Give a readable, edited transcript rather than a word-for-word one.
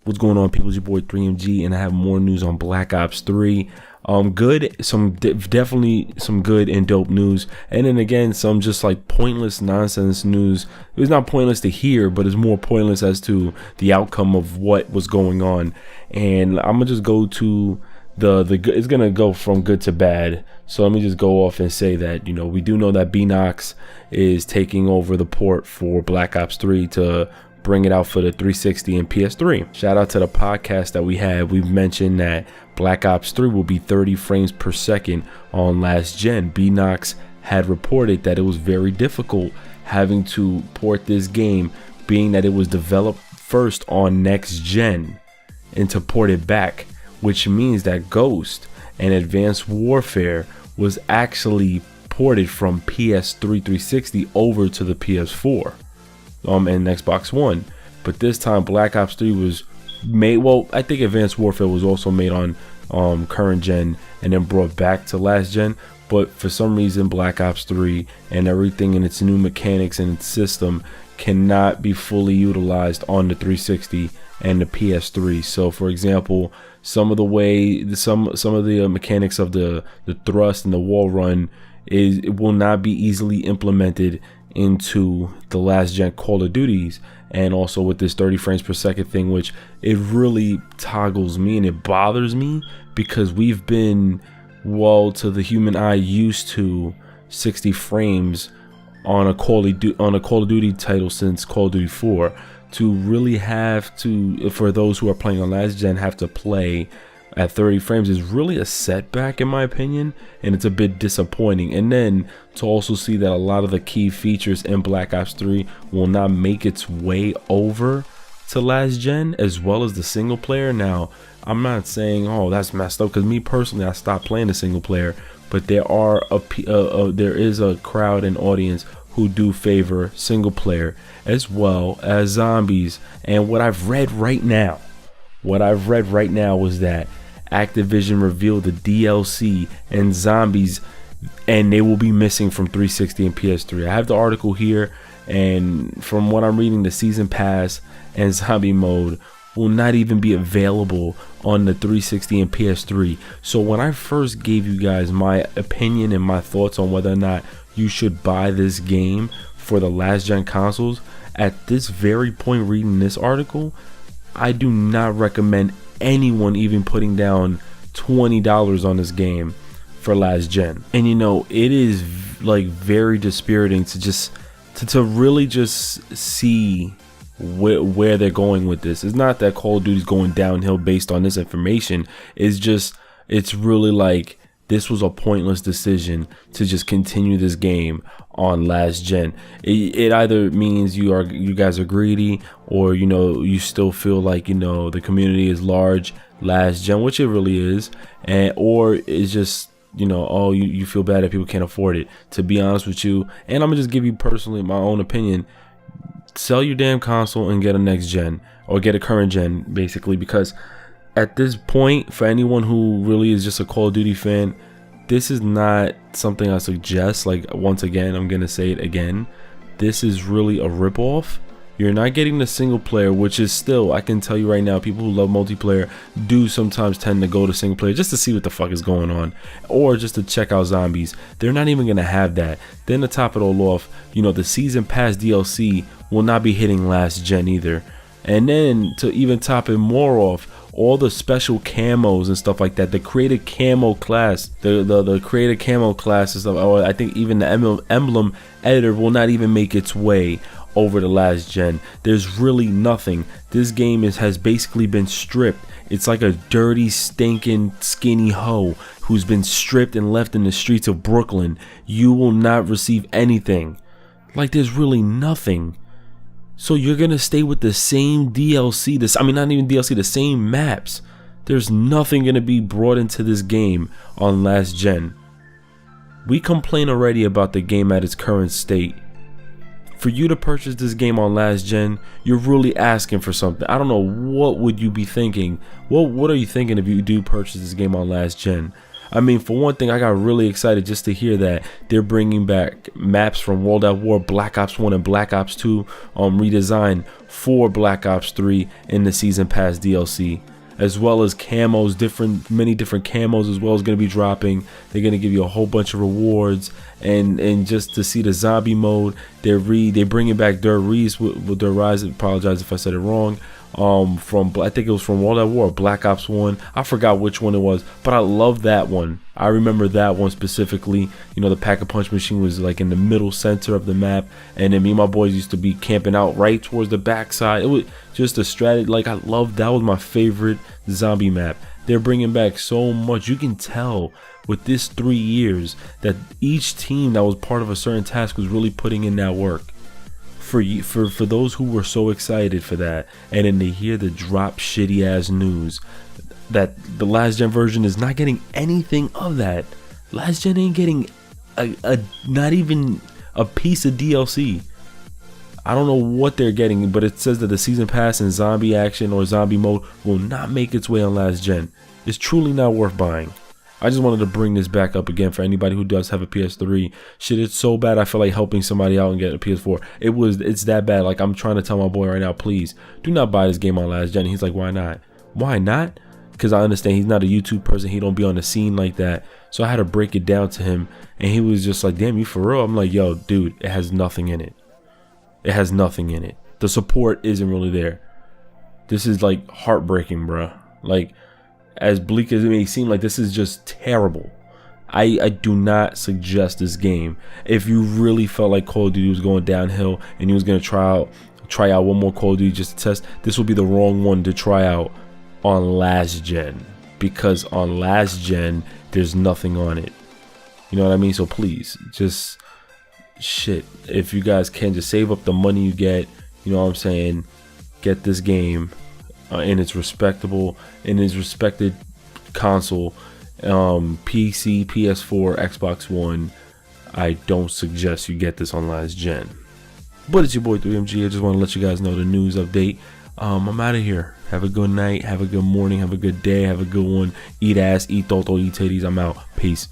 What's going on, people? It's your boy 3MG, and I have more news on Black Ops 3. Definitely some good and dope news, and then again some just like pointless nonsense news. It was not pointless to hear, but it's more pointless as to the outcome of what was going on. And I'm gonna just go to it's gonna go from good to bad. So let me just go off and say that, you know, we do know that Beenox is taking over the port for Black Ops 3 to bring it out for the 360 and PS3. Shout out to the podcast that we had. We've mentioned that Black Ops 3 will be 30 frames per second on last gen. Beenox had reported that it was very difficult having to port this game, being that it was developed first on next gen, and to port it back, which means that Ghost and Advanced Warfare was actually ported from PS3 360 over to the PS4 and Xbox One. But this time Black Ops 3 was made, well, I think Advanced Warfare was also made on current gen and then brought back to last gen, but for some reason Black Ops 3 and everything in its new mechanics and its system cannot be fully utilized on the 360 and the PS3. So for example, some of the mechanics of the thrust and the wall run it will not be easily implemented into the last gen Call of Duties, and also with this 30 frames per second thing, which it really toggles me and it bothers me, because we've been, well, to the human eye, used to 60 frames on a Call of Duty title since Call of Duty 4. To really have to, for those who are playing on last gen, have to play at 30 frames is really a setback in my opinion, and it's a bit disappointing. And then to also see that a lot of the key features in Black Ops 3 will not make its way over to last gen, as well as the single player. Now I'm not saying, oh, that's messed up, because me personally, I stopped playing the single player, but there is a crowd and audience who do favor single player as well as zombies. And what I've read right now was that Activision revealed the DLC and zombies, and they will be missing from 360 and PS3. I have the article here, and from what I'm reading, the season pass and zombie mode will not even be available on the 360 and PS3. So when I first gave you guys my opinion and my thoughts on whether or not you should buy this game for the last gen consoles, at this very point reading this article, I do not recommend anyone even putting down $20 on this game for last gen. And you know, it is like very dispiriting to just to really just see where they're going with this. It's not that Call of Duty is going downhill based on this information. It's really like, this was a pointless decision to just continue this game on last gen. It either means you guys are greedy, or you know, you still feel like, you know, the community is large last gen, which it really is, or it's just, you know, oh, you feel bad that people can't afford it. To be honest with you, and I'm gonna just give you personally my own opinion, sell your damn console and get a next gen, or get a current gen, basically, because at this point, for anyone who really is just a Call of Duty fan, this is not something I suggest. Like, once again, I'm gonna say it again, this is really a ripoff. You're not getting the single player, which is still, I can tell you right now, people who love multiplayer do sometimes tend to go to single player just to see what the fuck is going on, or just to check out zombies. They're not even gonna have that. Then to top it all off, you know, the season pass DLC will not be hitting last gen either. And then to even top it more off, all the special camos and stuff like that, the created camo class, the created camo class and stuff, or I think even the emblem editor will not even make its way over the last gen. There's really nothing. This game has basically been stripped. It's like a dirty, stinking, skinny hoe who's been stripped and left in the streets of Brooklyn. You will not receive anything. Like, there's really nothing. So you're gonna stay with the same DLC, not even DLC, the same maps. There's nothing gonna be brought into this game on last gen. We complain already about the game at its current state. For you to purchase this game on last gen, you're really asking for something. I don't know, what would you be thinking? What are you thinking if you do purchase this game on last gen? I mean, for one thing, I got really excited just to hear that they're bringing back maps from World at War, Black Ops 1 and Black Ops 2 redesigned for Black Ops 3 in the Season Pass DLC, as well as camos, many different camos as well as going to be dropping. They're going to give you a whole bunch of rewards, and just to see the zombie mode, they're bringing back Der Ries with Der Rise. Apologize if I said it wrong. From I think it was from World at War, Black Ops 1. I forgot which one it was, but I love that one. I remember that one specifically. You know, the Pack-a-Punch machine was like in the middle center of the map, and then me and my boys used to be camping out right towards the backside. It was just a strategy. Like, I loved that. Was my favorite zombie map. They're bringing back so much. You can tell with this 3 years that each team that was part of a certain task was really putting in that work. For those who were so excited for that, and then they hear the drop shitty ass news that the last gen version is not getting anything of that. Last gen ain't getting not even a piece of DLC. I don't know what they're getting, but it says that the season pass and zombie action or zombie mode will not make its way on last gen. It's truly not worth buying. I just wanted to bring this back up again for anybody who does have a PS3. Shit, it's so bad I feel like helping somebody out and getting a PS4. It's that bad. Like, I'm trying to tell my boy right now, please do not buy this game on last gen. He's like, why not? Why not? Because I understand he's not a YouTube person. He don't be on the scene like that. So I had to break it down to him, and he was just like, damn, you for real? I'm like, yo, dude, it has nothing in it. It has nothing in it. The support isn't really there. This is like heartbreaking, bruh. Like, as bleak as it may seem, like, this is just terrible. I do not suggest this game. If you really felt like Call of Duty was going downhill and you was gonna try out one more Call of Duty just to test, this will be the wrong one to try out on last gen, because on last gen there's nothing on it. You know what I mean? So please, just shit, if you guys can, just save up the money you get, you know what I'm saying, get this game in its respected console, PC, PS4, Xbox One. I don't suggest you get this on last gen. But it's your boy 3MG. I just want to let you guys know the news update. I'm out of here. Have a good night, have a good morning, have a good day, have a good one. Eat ass, eat toto, eat titties. I'm out. Peace.